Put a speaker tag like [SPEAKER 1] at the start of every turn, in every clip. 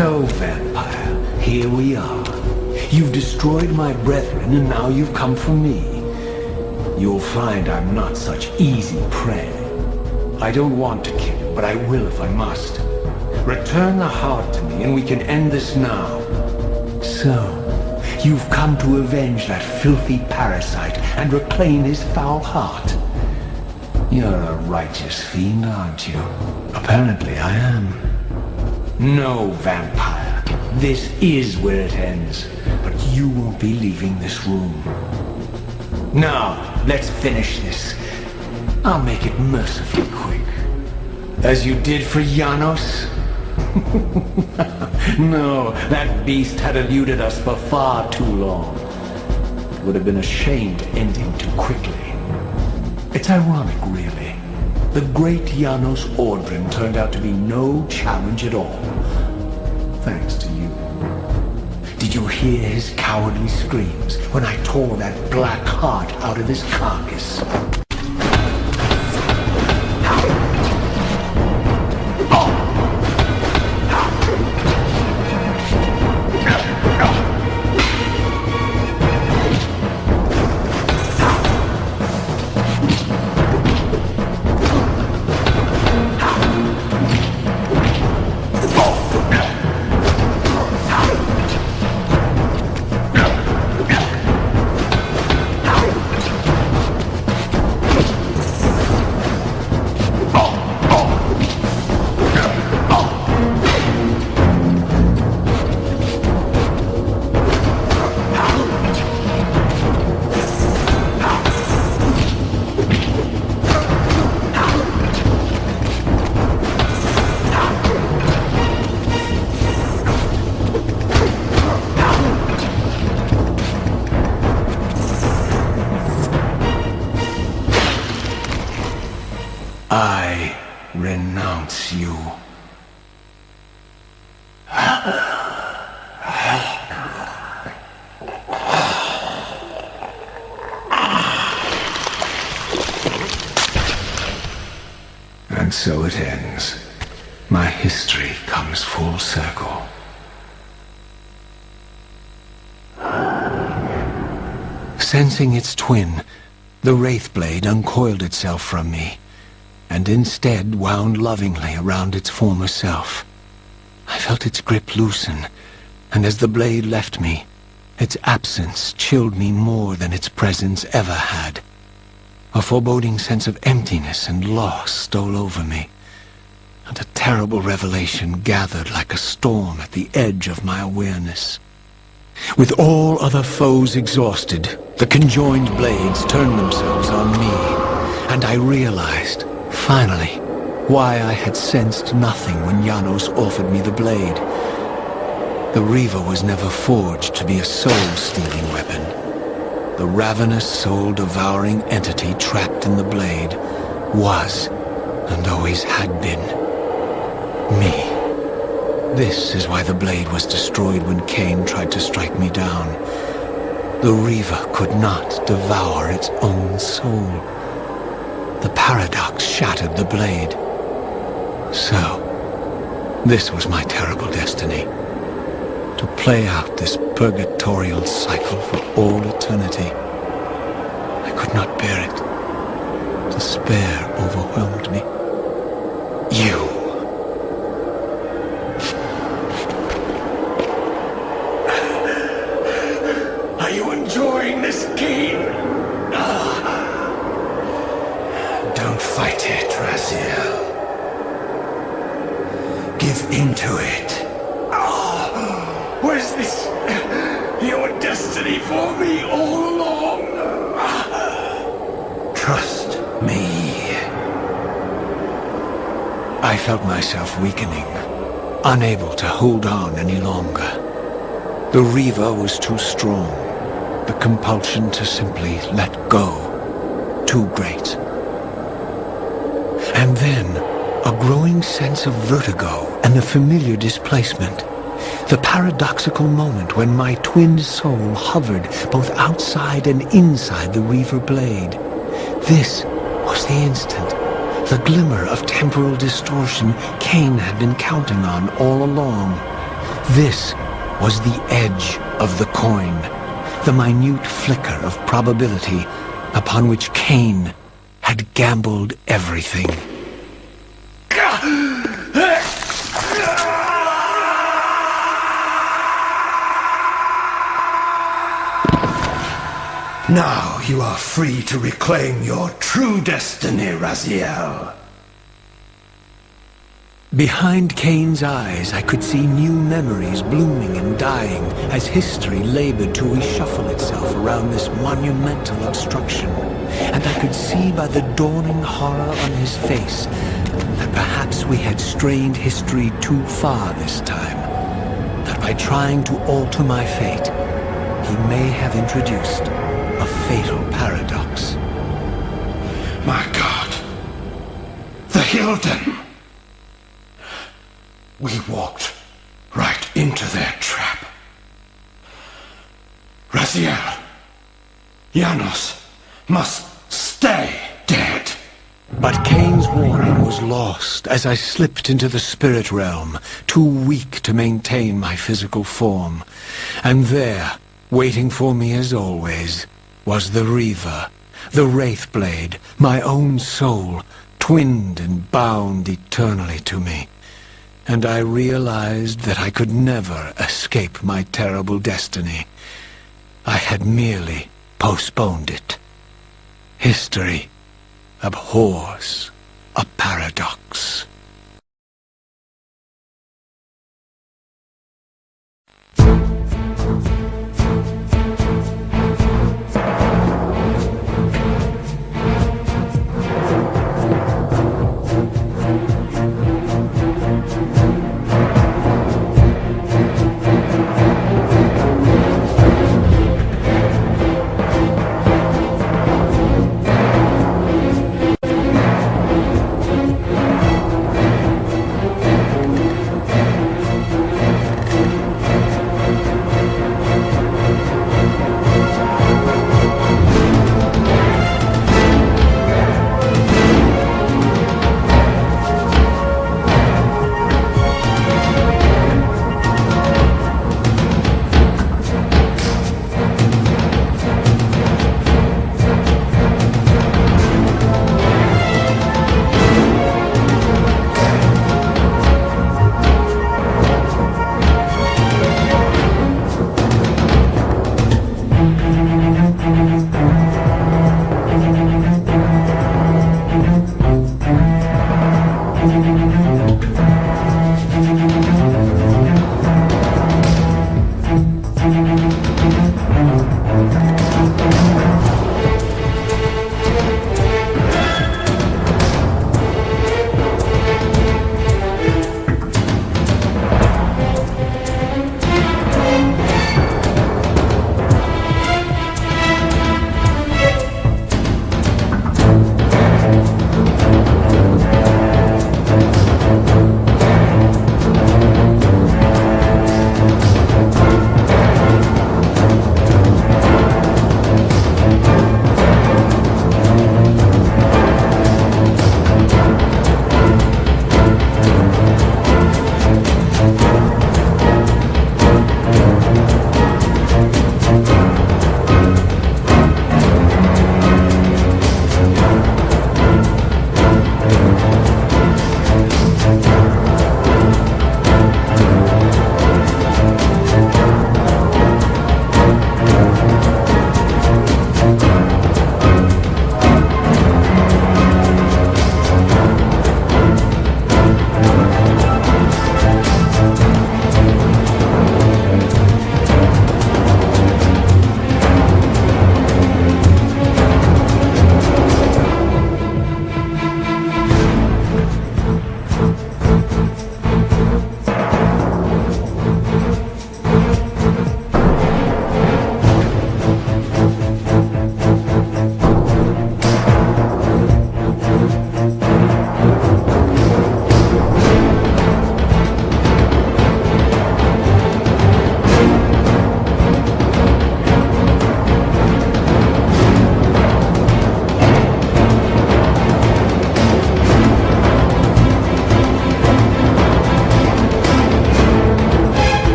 [SPEAKER 1] So, vampire, here we are. You've destroyed my brethren, and now you've come for me. You'll find I'm not such easy prey. I don't want to kill you, but I will if I must. Return the heart to me, and we can end this now. So, you've come to avenge that filthy parasite and reclaim his foul heart. You're a righteous fiend, aren't you? Apparently I am. No, vampire. This is where it ends. But you won't be leaving this room. Now, let's finish this. I'll make it mercifully quick. As you did for Janos? No, that beast had eluded us for far too long. It would have been a shame to end him too quickly. It's ironic, really. The great Janos Ordrin turned out to be no challenge at all. Thanks to you. Did you hear his cowardly screams when I tore that black heart out of his carcass? I renounce you. And so it ends. My history comes full circle. Sensing its twin, the Wraithblade uncoiled itself from me, and instead wound lovingly around its former self. I felt its grip loosen, and as the blade left me, its absence chilled me more than its presence ever had. A foreboding sense of emptiness and loss stole over me, and a terrible revelation gathered like a storm at the edge of my awareness. With all other foes exhausted, the conjoined blades turned themselves on me, and I realized, finally, why I had sensed nothing when Janos offered me the blade. The Reaver was never forged to be a soul-stealing weapon. The ravenous, soul-devouring entity trapped in the blade was, and always had been, me. This is why the blade was destroyed when Kain tried to strike me down. The Reaver could not devour its own soul. The paradox shattered the blade. So, this was my terrible destiny. To play out this purgatorial cycle for all eternity. I could not bear it. Despair overwhelmed me. You. Are you enjoying this game? Don't fight it, Raziel. Give into it. Was this your destiny for me all along? Trust me. I felt myself weakening, unable to hold on any longer. The Reaver was too strong. The compulsion to simply let go, too great. And then, a growing sense of vertigo and the familiar displacement. The paradoxical moment when my twin soul hovered both outside and inside the Reaver blade. This was the instant, the glimmer of temporal distortion Kain had been counting on all along. This was the edge of the coin, the minute flicker of probability upon which Kain had gambled everything.
[SPEAKER 2] Now you are free to reclaim your true destiny, Raziel.
[SPEAKER 1] Behind Kain's eyes, I could see new memories blooming and dying as history labored to reshuffle itself around this monumental obstruction. And I could see by the dawning horror on his face that perhaps we had strained history too far this time. That by trying to alter my fate, he may have introduced a fatal paradox.
[SPEAKER 2] My God. The Hilden. We walked right into their trap. Raziel, Janos must stay dead.
[SPEAKER 1] But Kain's warning was lost as I slipped into the spirit realm, too weak to maintain my physical form. And there, waiting for me as always, was the Reaver, the Wraithblade, my own soul, twinned and bound eternally to me. And I realized that I could never escape my terrible destiny. I had merely postponed it. History abhors a paradox.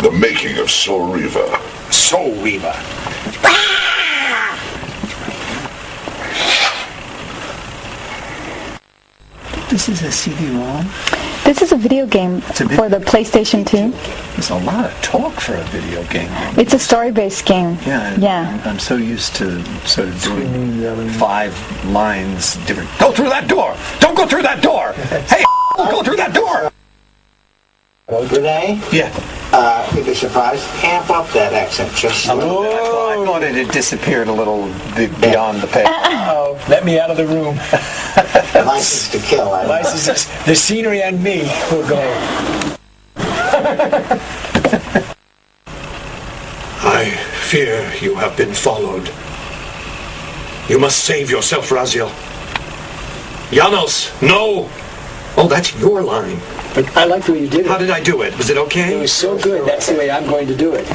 [SPEAKER 3] The making of Soul Reaver.
[SPEAKER 4] Soul Reaver.
[SPEAKER 5] This is a CD-ROM?
[SPEAKER 6] This is a video game for the PlayStation 2.
[SPEAKER 5] There's a lot of talk for a video game.
[SPEAKER 6] It's a story-based game.
[SPEAKER 5] Yeah. I'm so used to sort of doing 5 lines different. Go through that door! Don't go through that door! Hey, go through that door!
[SPEAKER 7] Renee?
[SPEAKER 5] Yeah.
[SPEAKER 7] You'd be surprised. Amp up that accent just a little bit.
[SPEAKER 5] I thought it had disappeared a little beyond the pale.
[SPEAKER 4] Oh, let me out of the room.
[SPEAKER 7] License to kill.
[SPEAKER 4] License, the scenery and me will go.
[SPEAKER 2] I fear you have been followed. You must save yourself, Raziel. Janos, no! Oh, that's your line.
[SPEAKER 4] But I like the way you did it.
[SPEAKER 2] How did I do it? Was it okay?
[SPEAKER 4] It was so good. That's the way I'm going to do it.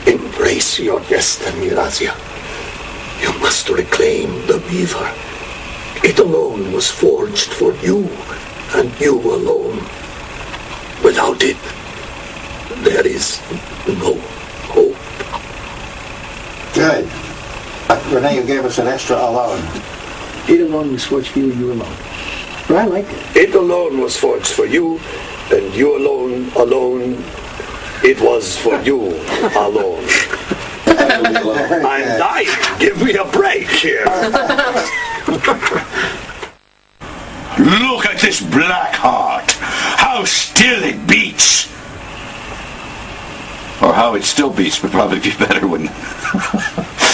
[SPEAKER 2] Embrace your destiny, Raziel. You must reclaim the Reaver. It alone was forged for you, and you alone. Without it, there is no hope.
[SPEAKER 7] Good. Renee, you gave us an extra alone.
[SPEAKER 4] It alone was forged for you, you alone. But I liked it.
[SPEAKER 2] It alone was forged for you, and you alone, it was for you alone. I'm dying. Give me a break here.
[SPEAKER 3] Look at this black heart. How still it beats. Or how it still beats would probably be better, wouldn't it?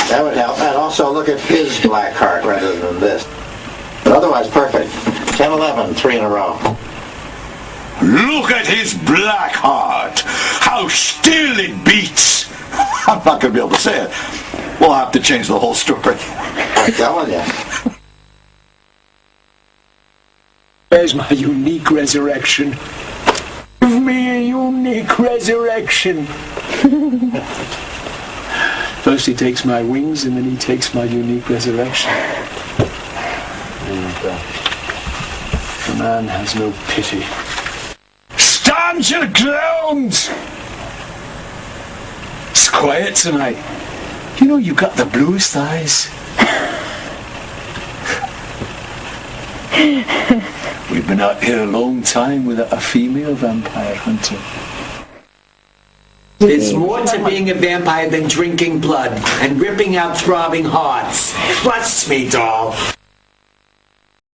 [SPEAKER 7] That would help. And also look at his black heart rather than this. But otherwise, perfect. 10-11, 3 in a row.
[SPEAKER 3] Look at his black heart. How still it beats. I'm not going to be able to say it. We'll have to change the whole story.
[SPEAKER 7] I'm telling you.
[SPEAKER 4] Where's my unique resurrection? Give me a unique resurrection. First he takes my wings, and then he takes my unique resurrection. And the man has no pity. Stand your ground! It's quiet tonight. You know you got the bluest eyes. We've been out here a long time without a female vampire hunter.
[SPEAKER 8] There's more to being a vampire than drinking blood and ripping out throbbing hearts. Trust me, doll.